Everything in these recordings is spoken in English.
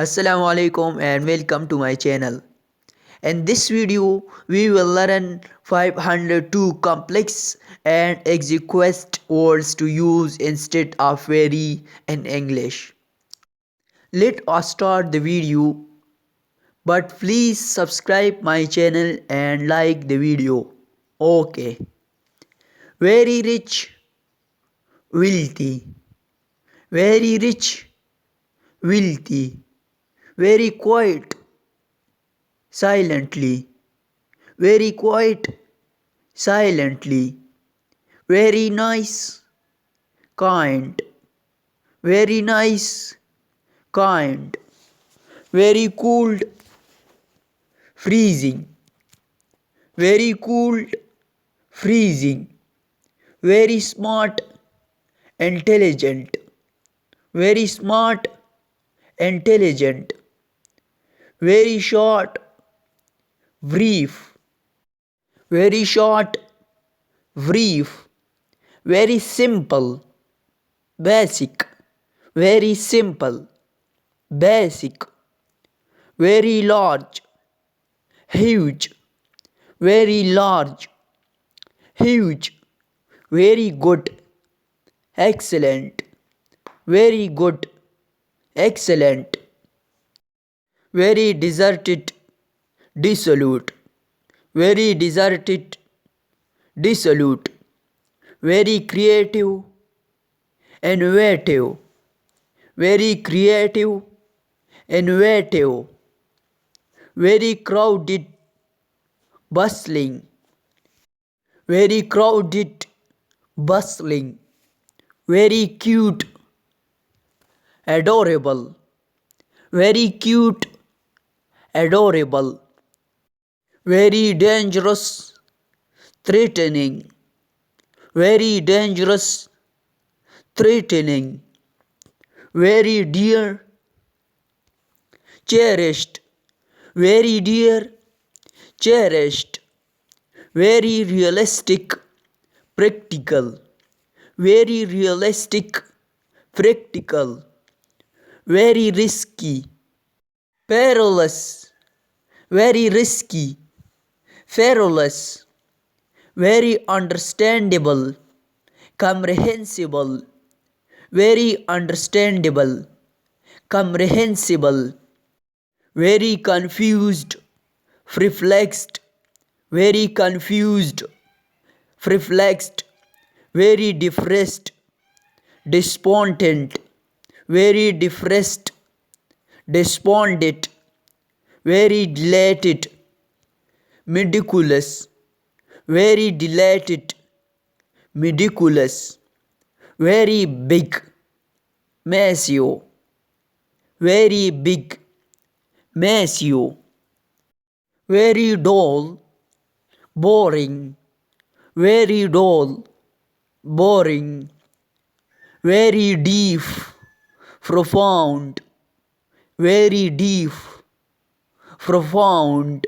Assalamu alaikum and welcome to my channel. In this video, we will learn 502 complex and exquisite words to use instead of very in English. Let us start the video, but please subscribe my channel and like the video. Okay. Very rich, wealthy. Very rich, wealthy. Very quiet, silently. Very quiet, silently. Very nice, kind. Very nice, kind. Very cold, freezing. Very cold, freezing. Very smart, intelligent. Very smart, intelligent. Very short, brief. Very short, brief. Very simple, basic. Very simple, basic. Very large, huge. Very large, huge. Very good, excellent. Very good, excellent. Very deserted, dissolute. Very deserted, dissolute. Very creative, innovative. Very creative, innovative. Very crowded, bustling. Very crowded, bustling. Very cute, adorable. Very cute, adorable. Very dangerous, threatening. Very dangerous, threatening. Very dear, cherished. Very dear, cherished. Very realistic, practical. Very realistic, practical. Very risky, perilous. Very risky, perilous. Very understandable, comprehensible. Very understandable, comprehensible. Very confused, perplexed. Very confused, perplexed. Very depressed, despondent. Very depressed, despondent. Very dilated, ridiculous. Very dilated, ridiculous. Very big, massive. Very big, massive. Very dull, boring. Very dull, boring. Very deep, profound. Very deep, profound.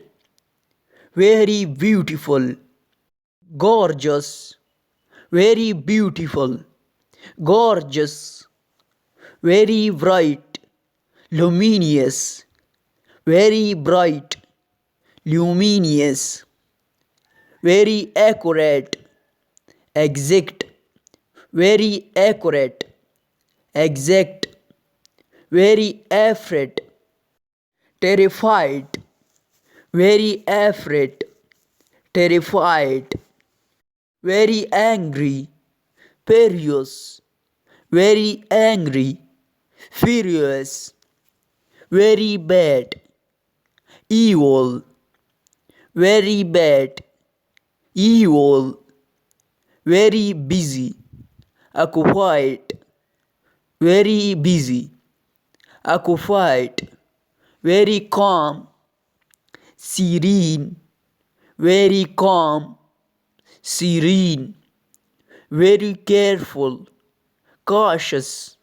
Very beautiful, gorgeous. Very beautiful, gorgeous. Very bright, luminous. Very bright, luminous. Very accurate, exact. Very accurate, exact. Very afraid, terrified. Very afraid, terrified. Very angry, furious. Very angry, furious. Very bad, evil. Very bad, evil. Very busy, occupied. Very busy, occupied. Very calm, serene. Very calm, serene. Very careful, cautious.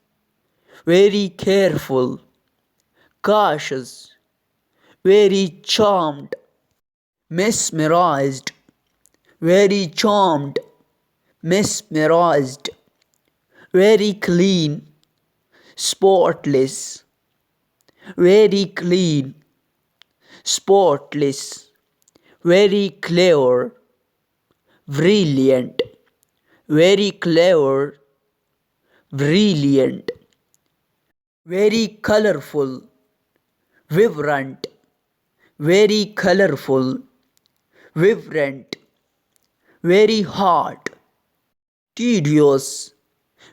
Very careful, cautious. Very charmed, mesmerized. Very charmed, mesmerized. Very clean, spotless. very clean, spotless, very clever, brilliant, very clever, brilliant, very colorful, vibrant, very colorful, vibrant, very hot, tedious,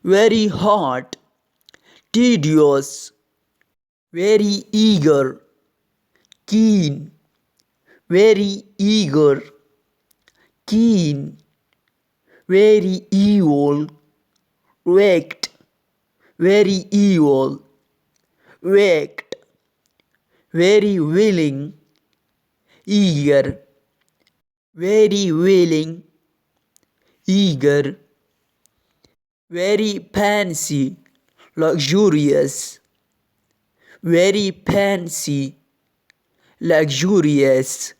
very hot, tedious, very eager, keen, very eager, keen, very evil, waked, very evil, waked, very willing, eager, very willing, eager, very fancy, luxurious, very fancy, luxurious,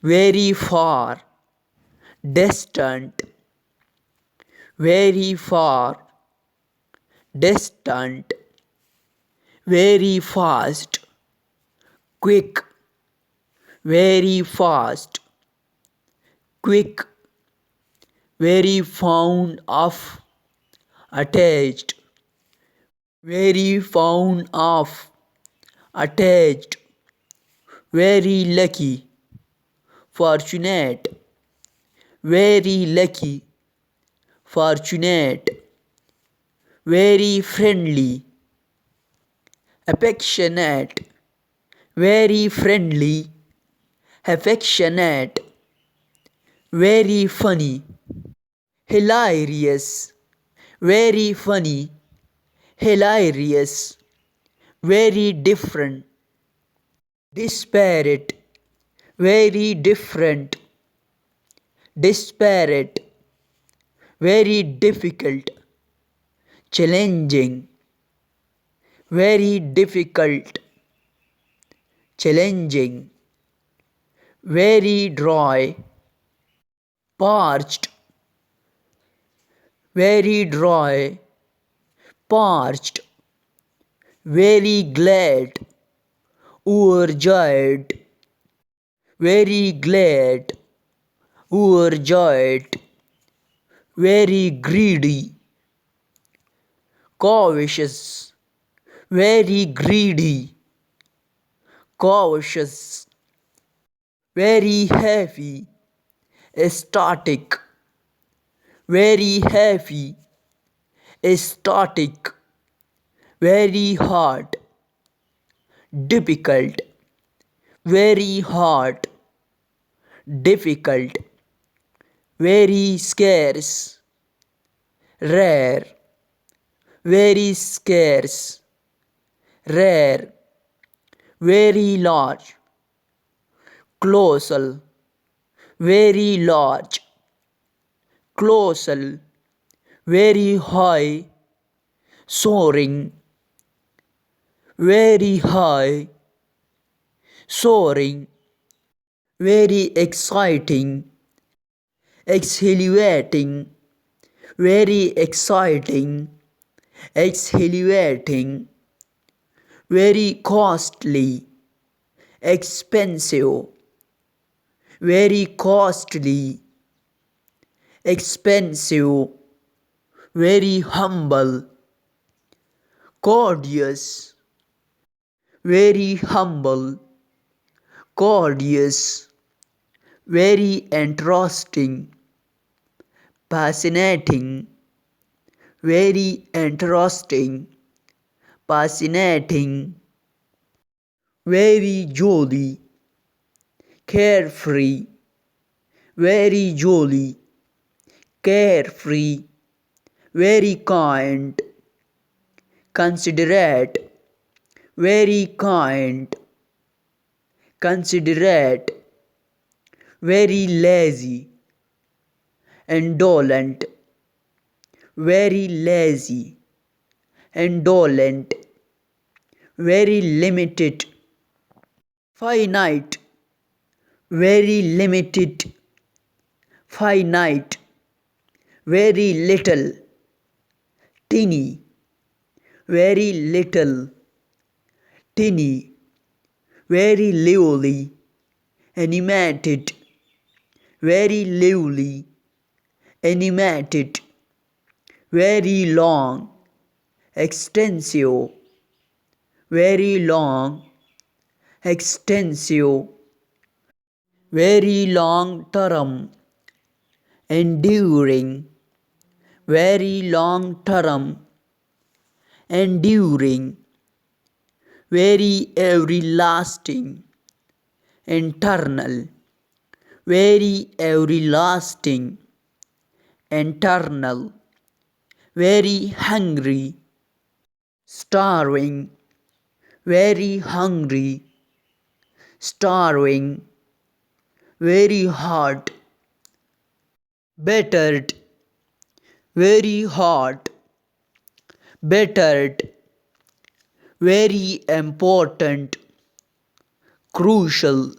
very far, distant, very far, distant, very fast, quick, very fast, quick, very fond of, attached, very fond of, attached, very lucky, fortunate, very lucky, fortunate, very friendly, affectionate, very friendly, affectionate, very funny, hilarious, very funny, hilarious, very different, disparate, very different, disparate, very difficult, challenging, very difficult, challenging, very dry, parched, very dry, parched, very glad, overjoyed, very glad, overjoyed, very greedy, cautious, very greedy, cautious, very heavy, static, very heavy, static, very hard, difficult, very hard, difficult, very scarce, rare, very scarce, rare, very large, colossal, very large, colossal, very high, soaring, very high, soaring, very exciting, exhilarating, very exciting, exhilarating, very costly, expensive, very costly, expensive, very humble, courteous, very humble, courteous, very interesting, fascinating, very interesting, fascinating, very jolly, carefree, very jolly, carefree, very kind, considerate, very kind, considerate, very lazy, indolent, very lazy, indolent, very limited, finite, very limited, finite, very little, teeny, very little, tinny, very lively, animated, very lively, animated, very long, extensive, very long, extensive, very long term, enduring, very long term, enduring, very everlasting, internal, very everlasting, internal, very hungry, starving, very hungry, starving, very hot, bettered, very hot, bettered, very important, crucial,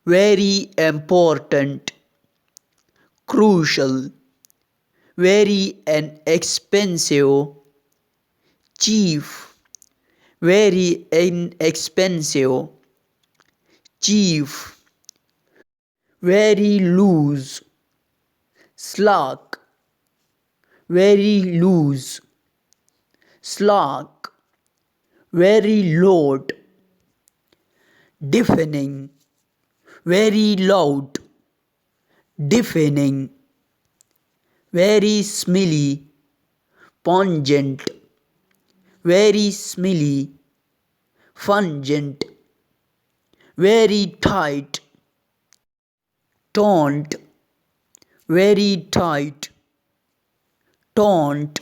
very important, crucial, very inexpensive, cheap, very inexpensive, cheap, very loose, slack, very loose, slack, very loud, deafening, very loud, deafening, very smelly, pungent, very smelly, pungent, very tight, taunt, very tight, taunt,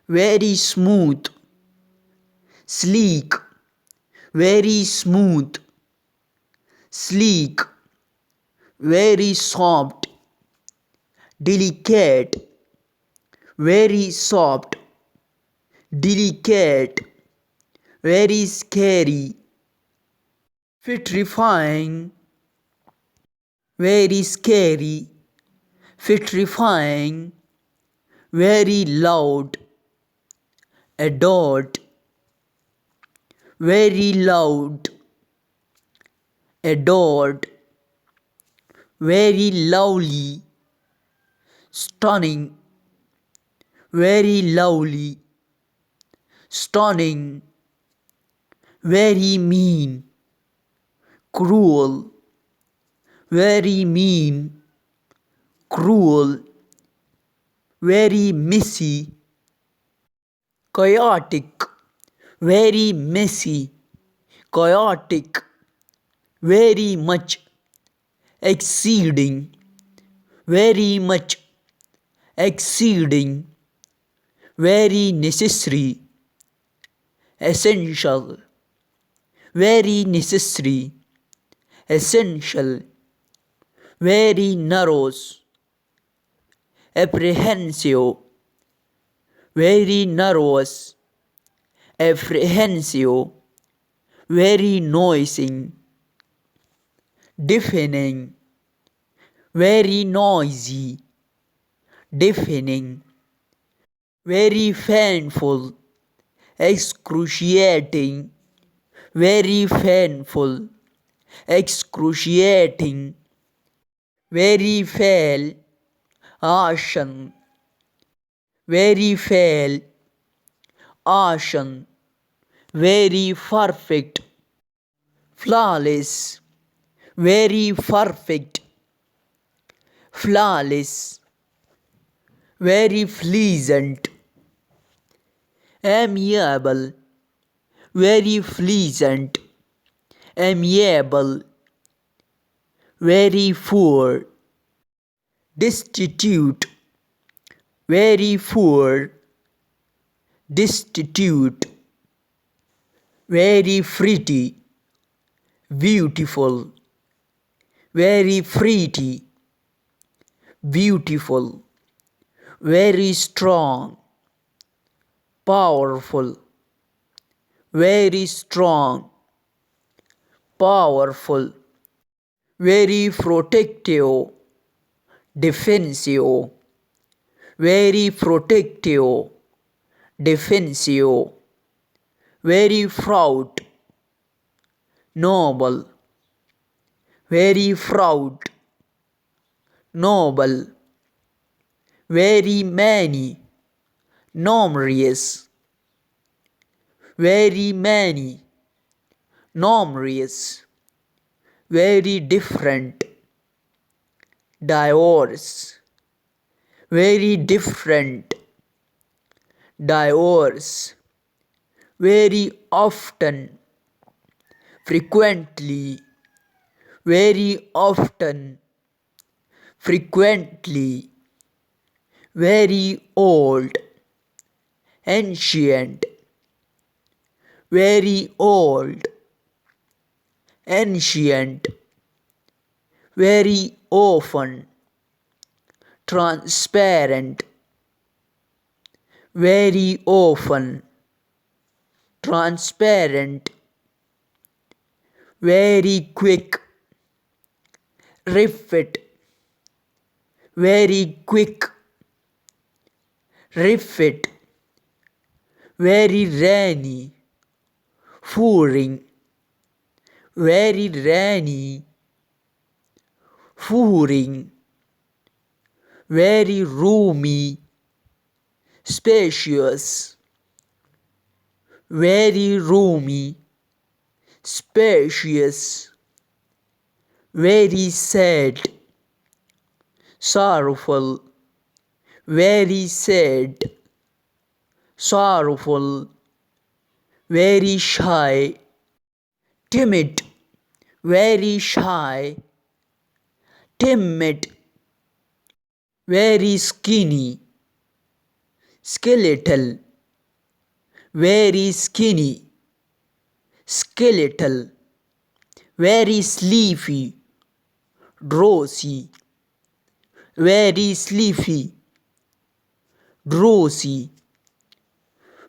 very smooth, sleek, very smooth, sleek, very soft, delicate, very soft, delicate, very scary, vitrifying, very scary, vitrifying, very loud, adored, very loud, adored, very lovely, stunning, very lovely, stunning, very mean, cruel, very mean, cruel, very messy, chaotic, very messy, chaotic, very much, exceeding, very much, exceeding, very necessary, essential, very necessary, essential, very nervous, apprehensive, very nervous, apprehensive, very noisy, deafening, very noisy, deafening, very painful, excruciating, very painful, excruciating, very fail, ashen, very fail, ashen, very perfect, flawless, very perfect, flawless, very pleasant, amiable, very pleasant, amiable, very poor, destitute, very poor, destitute, very pretty, beautiful, very pretty, beautiful, very strong, powerful, very strong, powerful, very protective, defensive, very protective, defensive, very proud, noble, very proud, noble, very many, numerous, very many, numerous, very different, diverse, very different, diverse, very often, frequently, very often, frequently, very old, ancient, very old, ancient, very often, transparent, very often, transparent, very quick, refit, very quick, refit, very rainy, pouring, very rainy, pouring, very roomy, spacious, very roomy, spacious, very sad, sorrowful, very sad, sorrowful, very shy, timid, very shy, timid, very skinny, skeletal, very skinny, skeletal, very sleepy, drowsy, very sleepy, drowsy,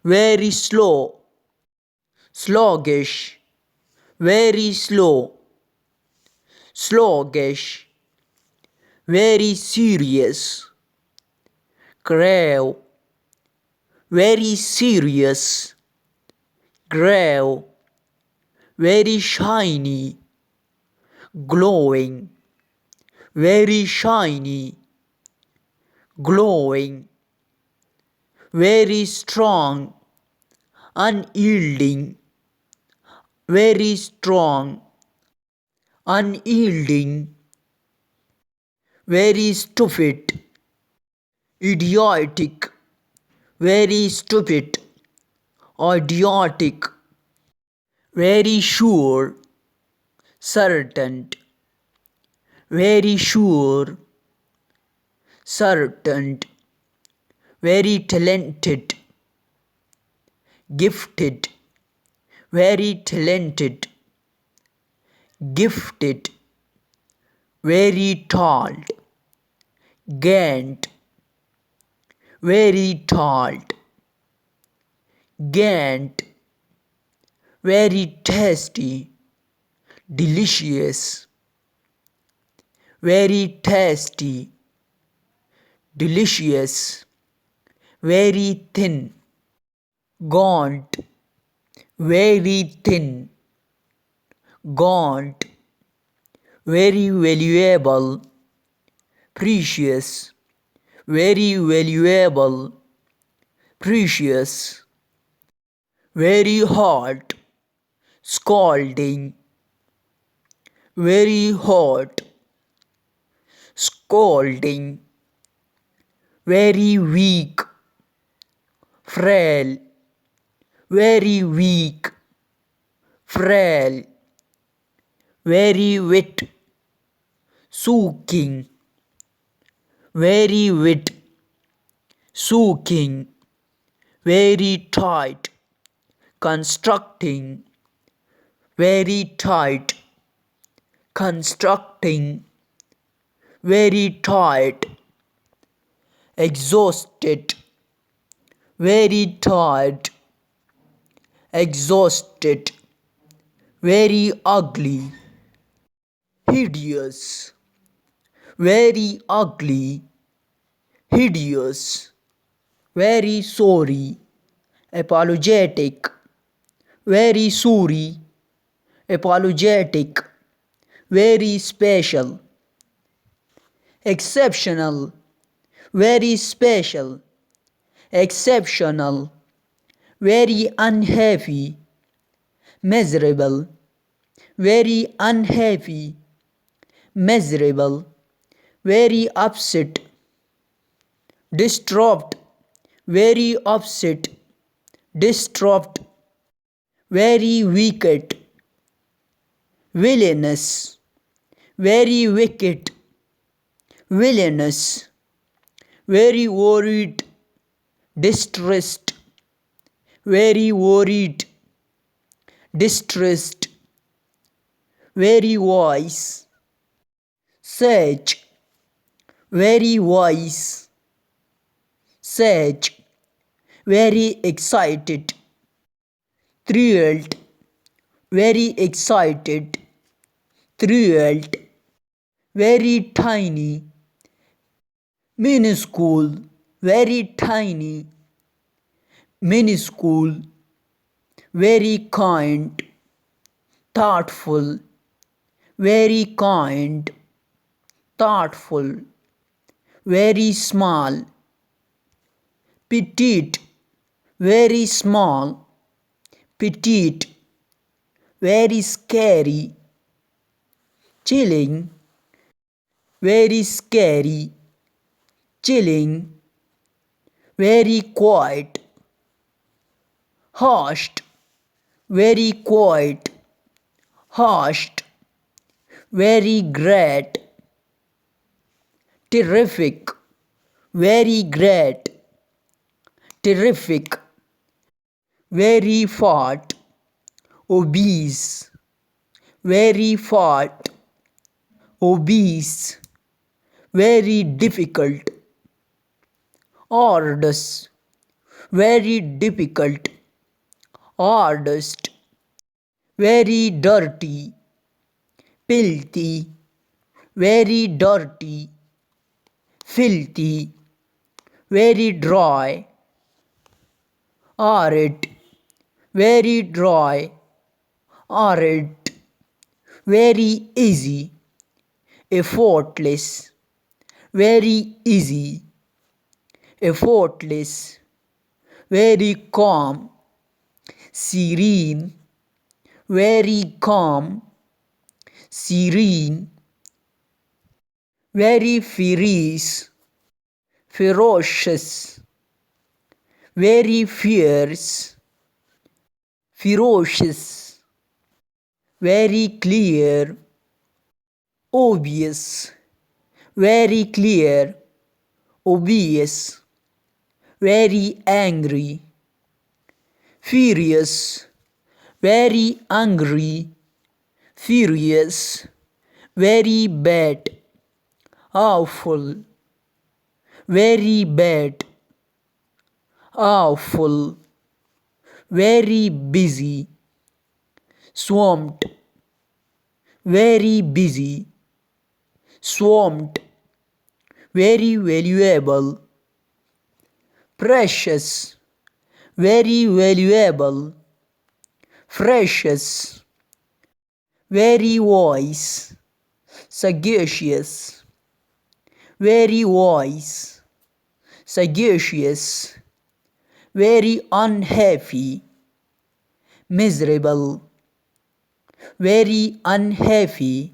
very slow, sluggish, very slow, sluggish, very serious, grave, very serious, grave, very shiny, glowing, very shiny, glowing, very strong, unyielding, very strong, unyielding, very stupid, idiotic, very stupid, idiotic, very sure, certain, very sure, certain, very talented, gifted, very talented, gifted, very tall, gant, very tall, gant, very tasty, delicious, very tasty, delicious, very thin, gaunt, very thin, gaunt, very valuable, precious, very valuable, precious, very hot, scalding, very hot, scalding, very weak, frail, very weak, frail, very wet, soaking, very wet, soaking, very tight, constructing, very tight, constructing, very tight, exhausted, very tired, exhausted, very ugly, hideous, very ugly, hideous, very sorry, apologetic, very sorry, apologetic, very special, exceptional, very special, exceptional, very unhappy, miserable, very unhappy, miserable, very upset, distraught, very upset, distraught, very wicked, villainous, very wicked, villainous, very worried, distressed, very worried, distressed, very wise, sage, very wise, sage, very excited, thrilled, very excited, thrilled, very tiny, minuscule, very tiny, minuscule, very kind, thoughtful, very kind, thoughtful, very small, petite, very small, petite, very scary, chilling, very scary, chilling, very quiet, hushed, very quiet, hushed, very great, terrific, very great, terrific, very fat, obese, very fat, obese, very difficult, arduous, very difficult, arduous, very dirty, filthy, very dirty, filthy, very dry, arid, very dry, arid, very easy, effortless, very easy, effortless, very calm, serene, very calm, serene, very fierce, ferocious, very fierce, ferocious, very clear, obvious, very clear, obvious, very angry, furious, very angry, furious, very bad, awful, very bad, awful, very busy, swamped, very busy, swamped, very valuable, precious, very valuable, precious, very wise, sagacious, very wise, sagacious, very unhappy, miserable, very unhappy,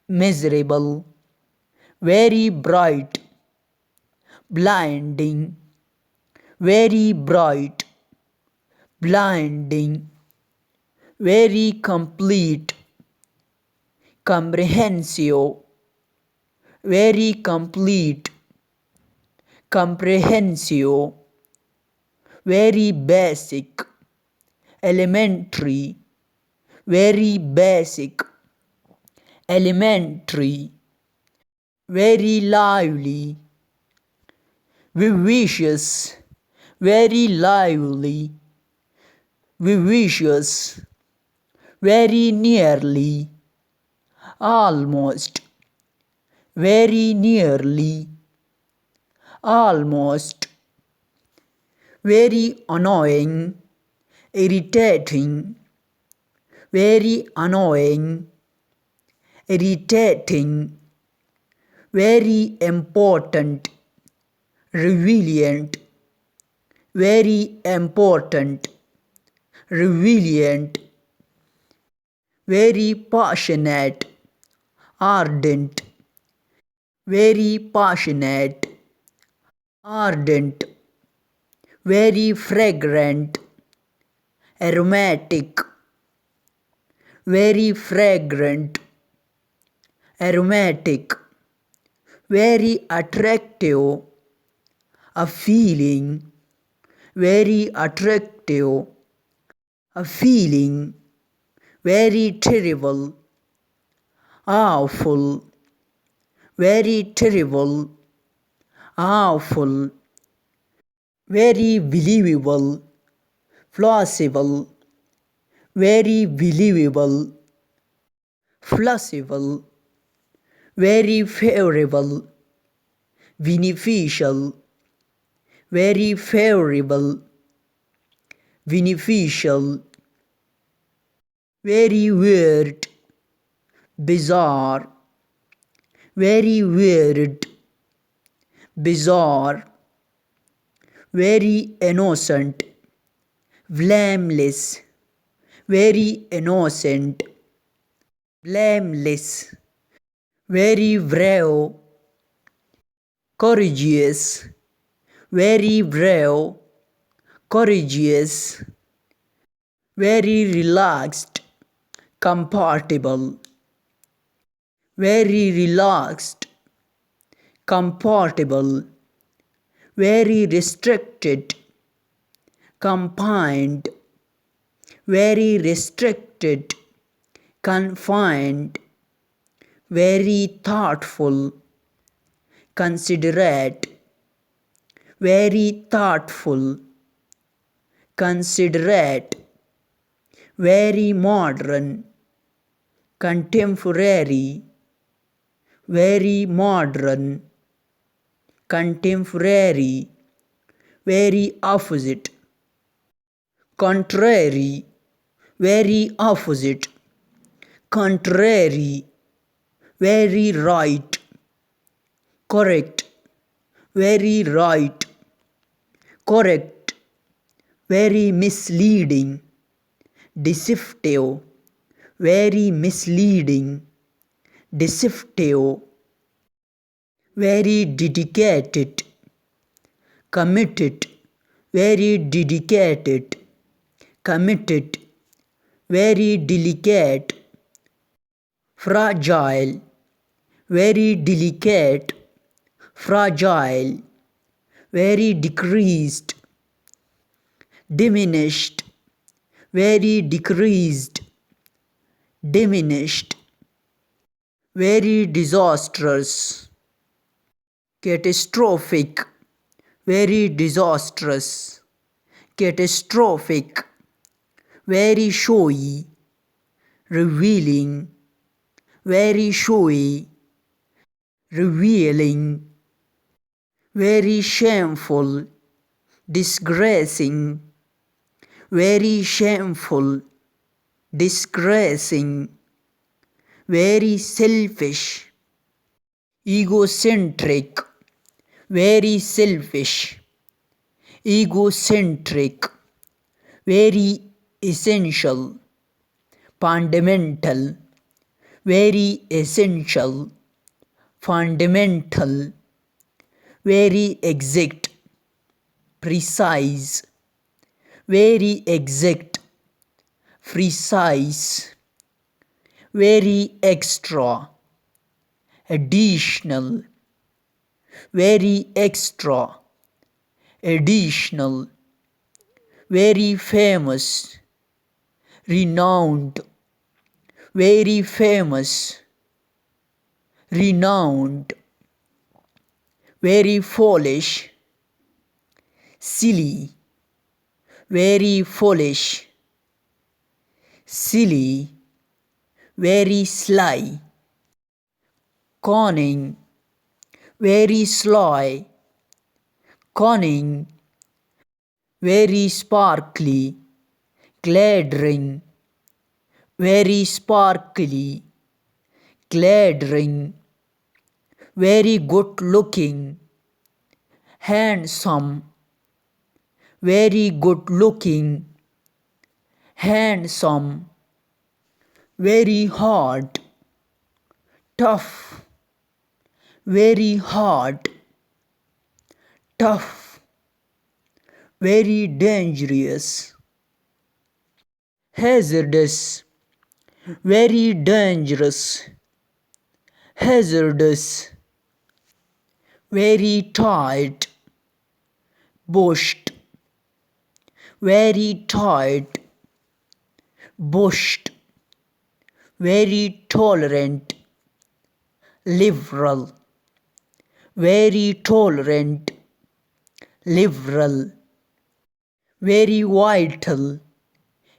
miserable, very bright, blinding, very bright, blinding, very complete, comprehensive, very complete, comprehensive, very basic, elementary, very basic, elementary, very lively, vivacious, very lively, vivacious, very nearly, almost, very nearly, almost, very annoying, irritating, very annoying, irritating, very important, resilient, very important, resilient, very passionate, ardent, very passionate, ardent, very fragrant, aromatic, very fragrant, aromatic, very attractive, a feeling, very attractive, a feeling, very terrible, awful, very terrible, awful, very believable, plausible, very believable, plausible, very favorable, beneficial, very favorable, beneficial, very weird, bizarre, very weird, bizarre, very innocent, blameless, very innocent, blameless, very brave, courageous, very brave, courageous, very relaxed, comfortable, very relaxed, comfortable, very restricted, confined, very restricted, confined, very thoughtful, considerate, very thoughtful, considerate, very modern, contemporary, very modern, contemporary, very opposite, contrary, very opposite, contrary, very right, correct, very right, correct, very misleading, deceptive, very misleading, deceptive, very dedicated, committed, very dedicated, committed, very delicate, fragile, very delicate, fragile, very decreased, diminished, very decreased, diminished, very disastrous, catastrophic, very disastrous, catastrophic, very showy, revealing, very showy, revealing, very shameful, disgracing, very shameful, disgracing, very selfish, egocentric, very selfish, egocentric, very essential, fundamental, very essential, fundamental, very exact, precise, very exact, precise, very extra, additional, very extra, additional, very famous, renowned, very famous, renowned, very foolish, silly, very foolish, silly, very sly, cunning, very sly, cunning, very sparkly, glittering, very sparkly, glittering, very good looking, handsome, very good looking, handsome, very hard, tough, very hard, tough, very dangerous, hazardous, very dangerous, hazardous, very tight, bushed, very tight, bushed, very tolerant, liberal, very tolerant, liberal, very vital,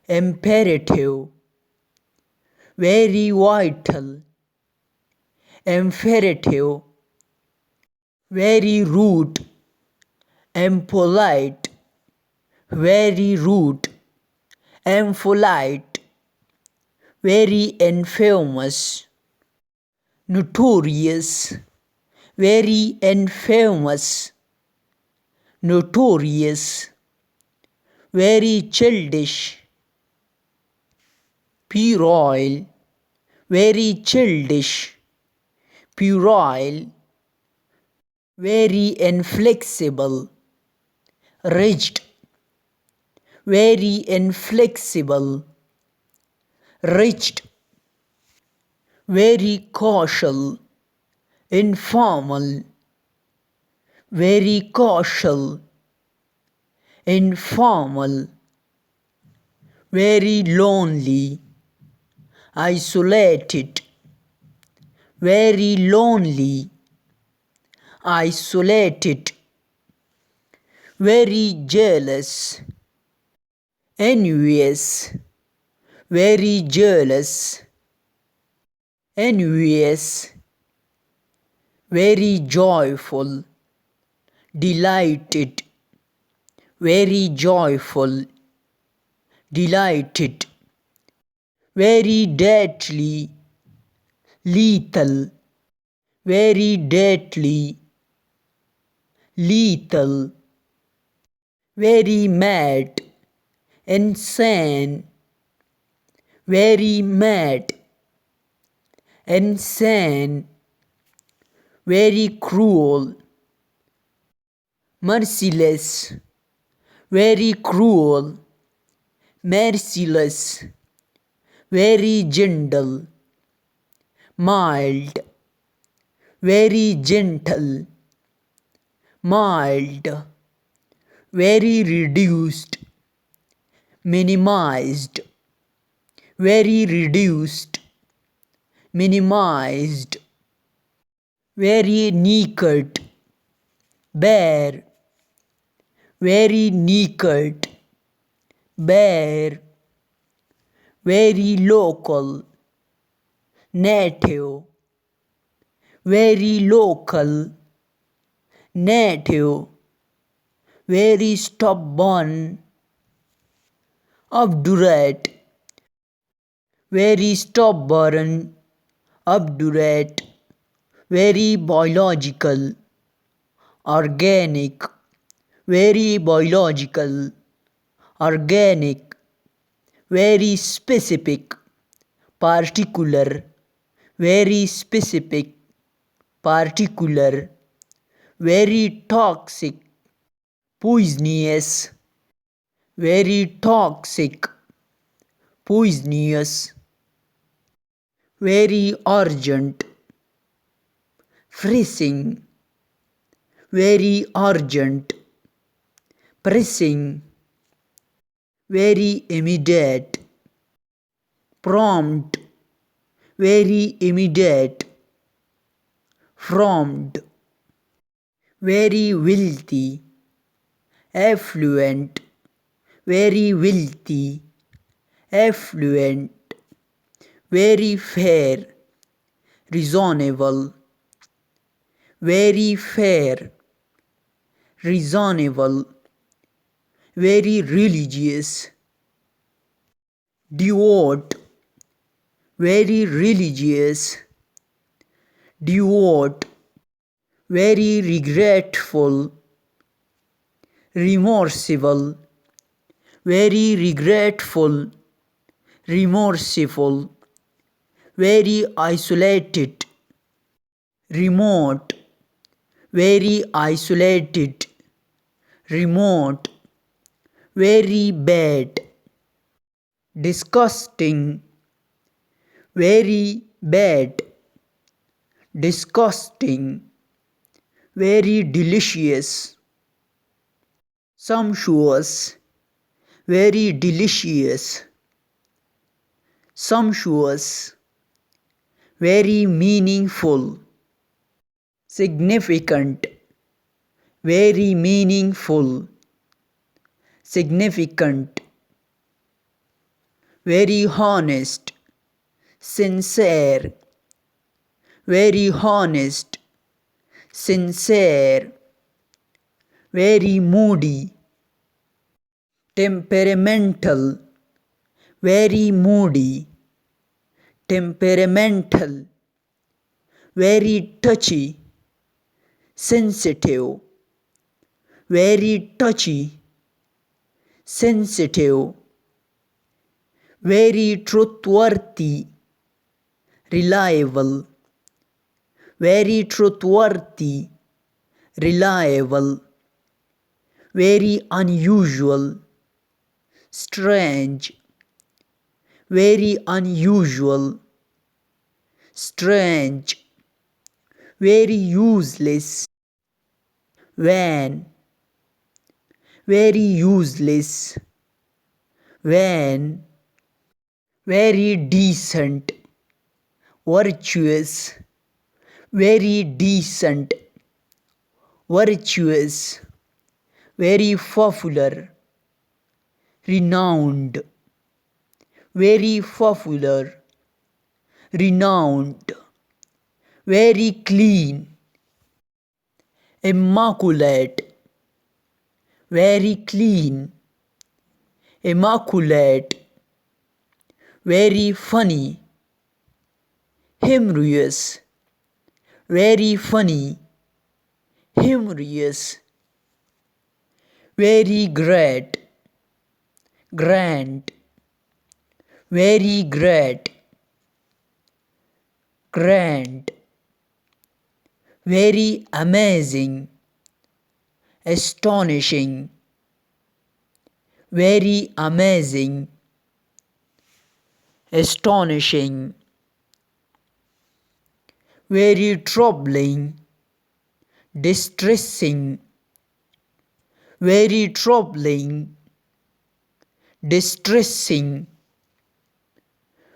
imperative, very vital, imperative, very rude, impolite, very rude, impolite, very infamous, notorious, very infamous, notorious, very childish, puerile, very childish, puerile, very inflexible, rigid, very inflexible, rigid, very casual, informal, very casual, informal, very lonely, isolated, very lonely, isolated, very jealous, envious, very jealous, envious, very joyful, delighted, very joyful, delighted, very deadly, lethal, very deadly, lethal, very mad, insane, very mad, insane, very cruel, merciless, very cruel, merciless, very gentle, mild, very gentle, mild, very reduced, minimized, very reduced, minimized, very naked, bare, very naked, bare, very local, native, very local, native, very stubborn, obdurate, very stubborn, obdurate, very biological, organic, very biological, organic, very specific, particular, very specific, particular, very toxic, poisonous, very toxic, poisonous, very urgent, pressing, very urgent, pressing, very immediate, prompt, very immediate, prompt, very wealthy, affluent, very wealthy, affluent, very fair, reasonable, very fair, reasonable, very religious, devout, very religious, devout, very regretful, remorseful, very regretful, remorseful, very isolated, remote, very isolated, remote, very bad, disgusting, very bad, disgusting, very delicious, sumptuous, very delicious, sumptuous, very meaningful, significant, very meaningful, significant, very honest, sincere, very honest, sincere, very moody, temperamental, very moody, temperamental, very touchy, sensitive, very touchy, sensitive, very truthworthy, reliable, very truthworthy, reliable, very unusual, strange, very unusual, strange, very useless, vain, very useless, vain, very decent, virtuous, very decent, virtuous, very popular, renowned, very popular, renowned, very clean, immaculate, very clean, immaculate, very funny, humorous, very funny, humorous, very great, grand, very great, grand, very amazing, astonishing, very amazing, astonishing, very troubling, distressing, very troubling, distressing,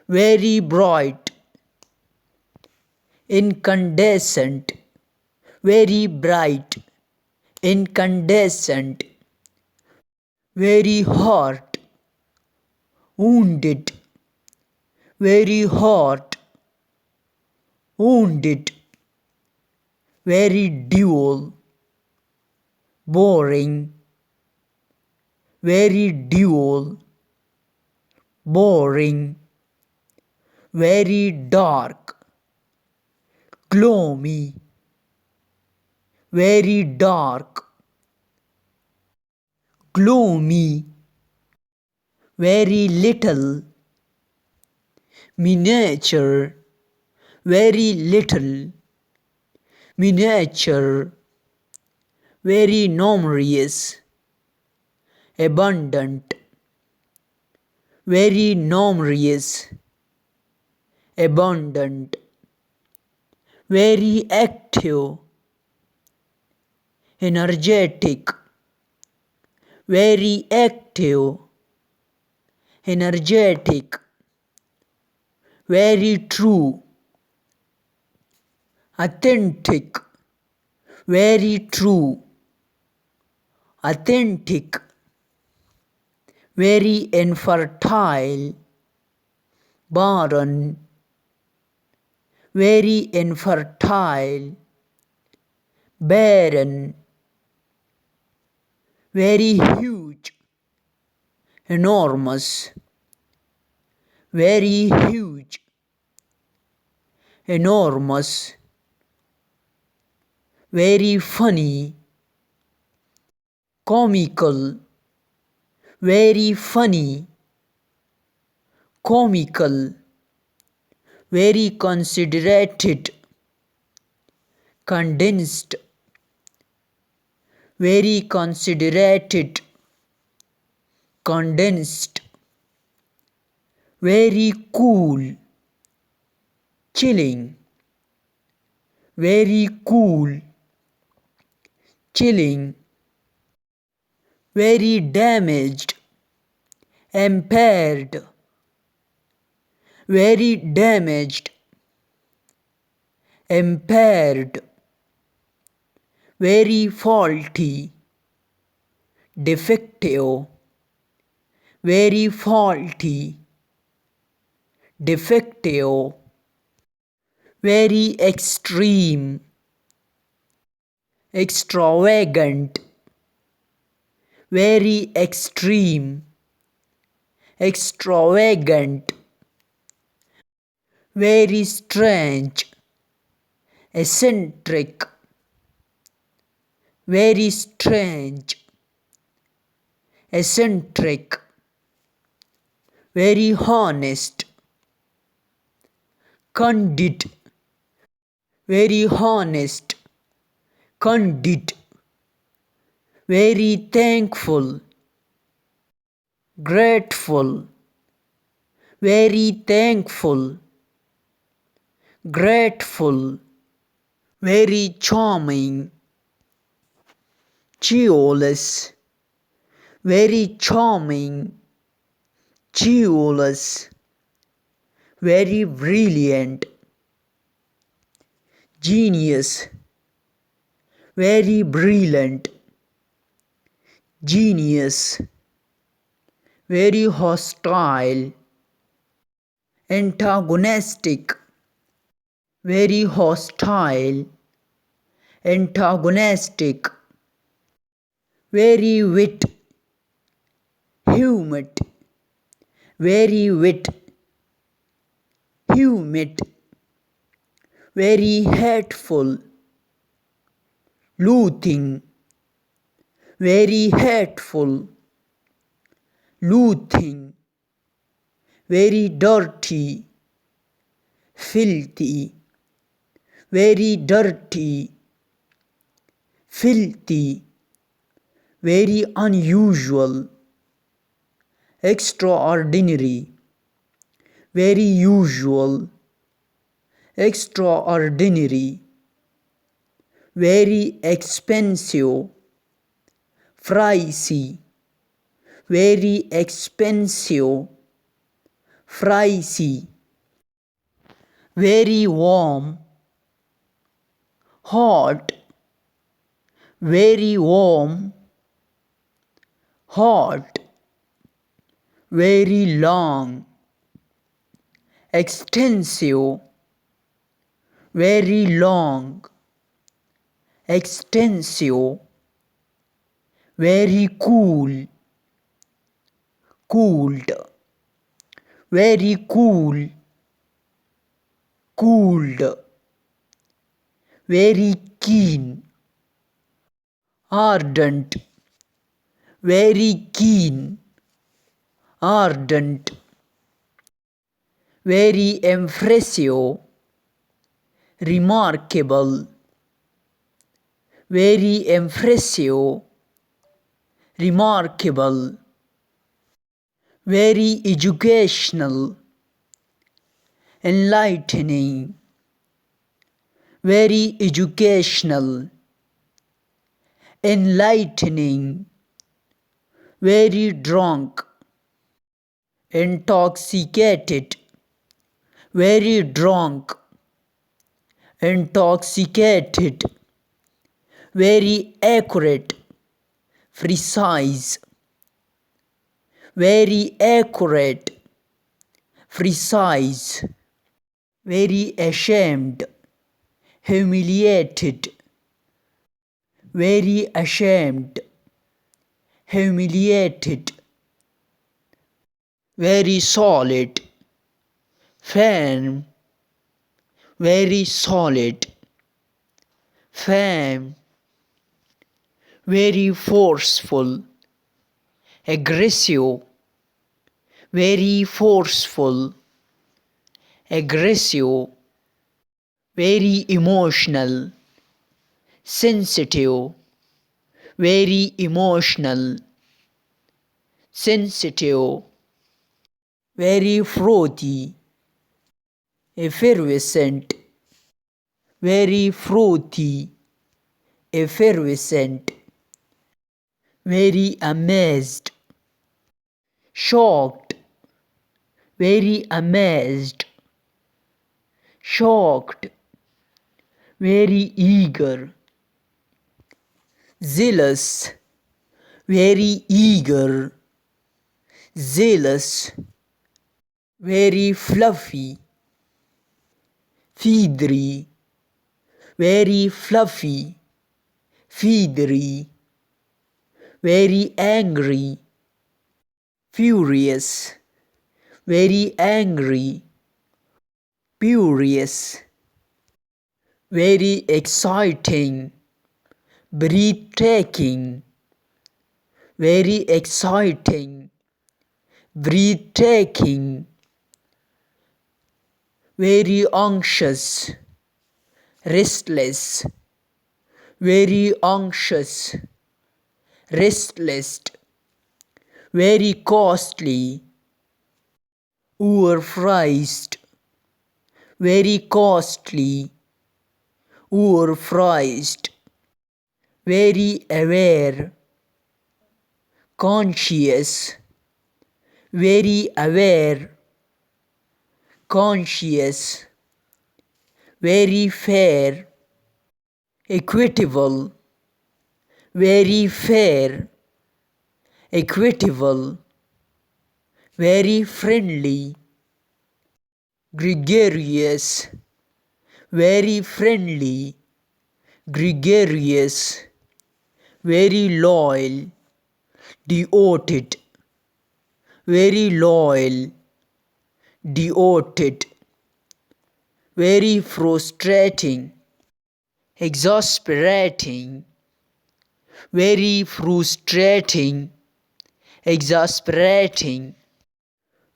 very bright, incandescent, very bright, incandescent, very hurt, wounded, very hurt, wounded, very dull, boring, very dull, boring, very dark, gloomy, very dark, gloomy, very little, miniature, very little, miniature, very numerous, abundant, very numerous, abundant, very active, energetic, very active, energetic, very true, authentic, very true, authentic, very infertile, barren, very infertile, barren, very huge, enormous, very huge, enormous, very funny, comical, very funny, comical, very considerate, condensed, very considerate, condensed, very cool, chilling, very cool, chilling, very damaged, impaired, very damaged, impaired, very faulty, defective, very faulty, defective, very extreme, extravagant, very extreme, extravagant, very strange, eccentric, very strange, eccentric, very honest, candid, very honest, candid, very thankful, grateful, very thankful, grateful, very charming, chivalrous, very charming, chivalrous, very brilliant, genius, very brilliant, genius, very hostile, antagonistic, very hostile, antagonistic, very wit, humid, very wit, humid, very hateful, loathing, very hateful, loathing, very dirty, filthy, very dirty, filthy, very unusual, extraordinary, very usual, extraordinary, very expensive, pricey, very expensive, pricey, very warm, hot, very warm, hot, very long, extensive, very long, extensive, very cool, cooled, very cool, cooled, very keen, ardent, very keen, ardent, very impressive, remarkable, very impressive, remarkable, very educational, enlightening, very educational, enlightening, very drunk, intoxicated, very drunk, intoxicated, very accurate, precise, very accurate, precise, very ashamed, humiliated, very ashamed, humiliated, very solid, firm, very solid, firm, very forceful, aggressive, very forceful, aggressive, very emotional, sensitive, very emotional, sensitive, very frothy, effervescent, very frothy, effervescent, very amazed, shocked, very amazed, shocked, very eager, zealous, very eager, zealous, very fluffy, feathery, very fluffy, feathery, very angry, furious, very angry, furious, very exciting, breathtaking, very exciting, breathtaking, very anxious, restless, very anxious, restless, very costly, overpriced, very costly, overpriced, very aware, conscious, very aware, conscious, very fair, equitable, very fair, equitable, very friendly, gregarious, very friendly, gregarious, very loyal, devoted, very loyal, devoted, very frustrating, exasperating, very frustrating, exasperating,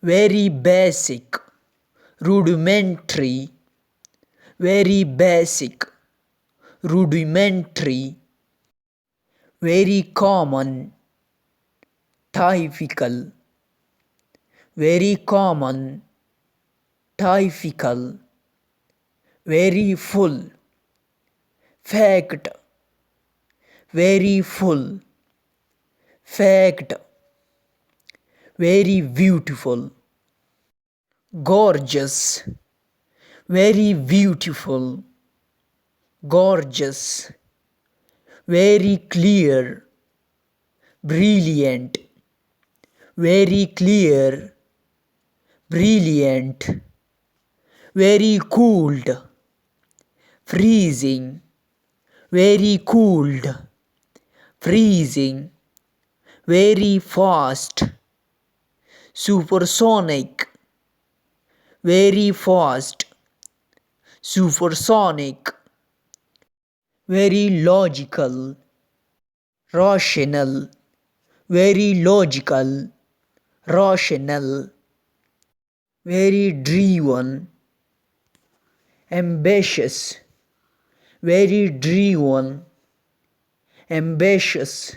very basic, rudimentary, very basic, rudimentary, very common, typical, very common, typical, very full, fact, very full, fact, very beautiful, gorgeous, very beautiful, gorgeous, very clear, brilliant, very clear, brilliant, very cooled, freezing, very cooled, freezing, very fast, supersonic, very fast, supersonic, very logical, rational, very logical, rational, very driven, ambitious, very driven, ambitious,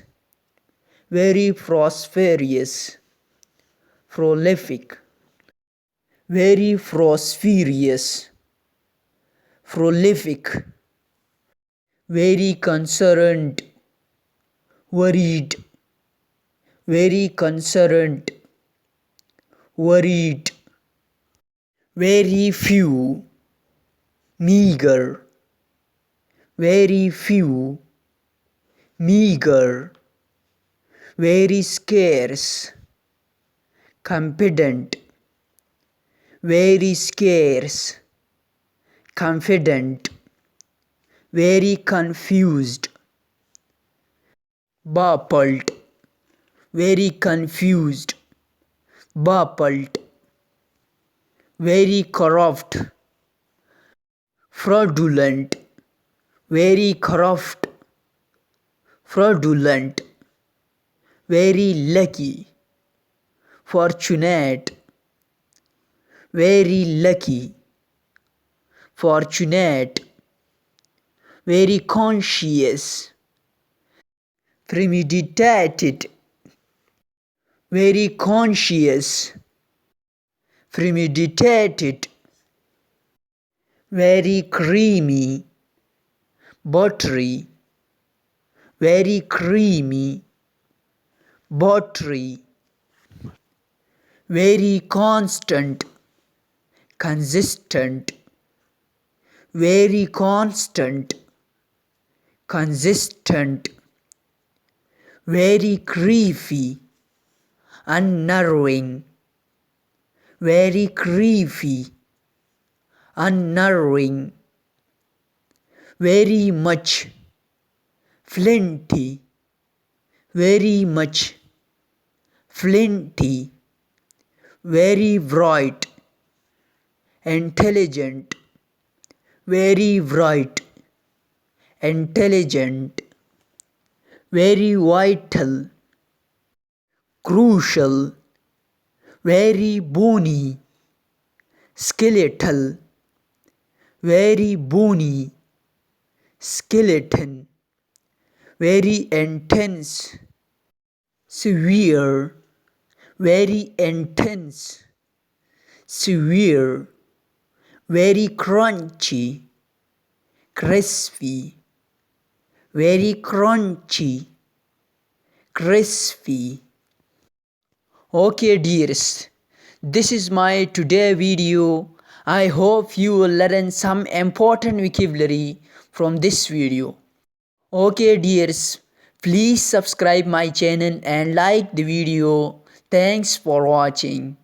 very prosperous, prolific, very prosperous, prolific, very concerned, worried, very concerned, worried, very few, meager, very few, meager, very scarce, confident, very scarce, confident, very confused, baffled, very confused, baffled, very corrupt, fraudulent, very corrupt, fraudulent, very lucky, fortunate, very lucky, fortunate, very conscious, premeditated, very conscious, premeditated, very creamy, buttery, very creamy, buttery, very constant, consistent, very constant, consistent, very creepy, unnerving, very creepy, unnerving, very much, flinty, very much, flinty, very bright, intelligent, very bright, intelligent, very vital, crucial, very bony, skeletal, very bony, skeleton, very intense, severe, very intense, severe, very crunchy, crispy, very crunchy, crispy. Okay dears, this is my today video. I hope you will learn some important vocabulary from this video. Okay dears, please subscribe my channel and like the video. Thanks for watching.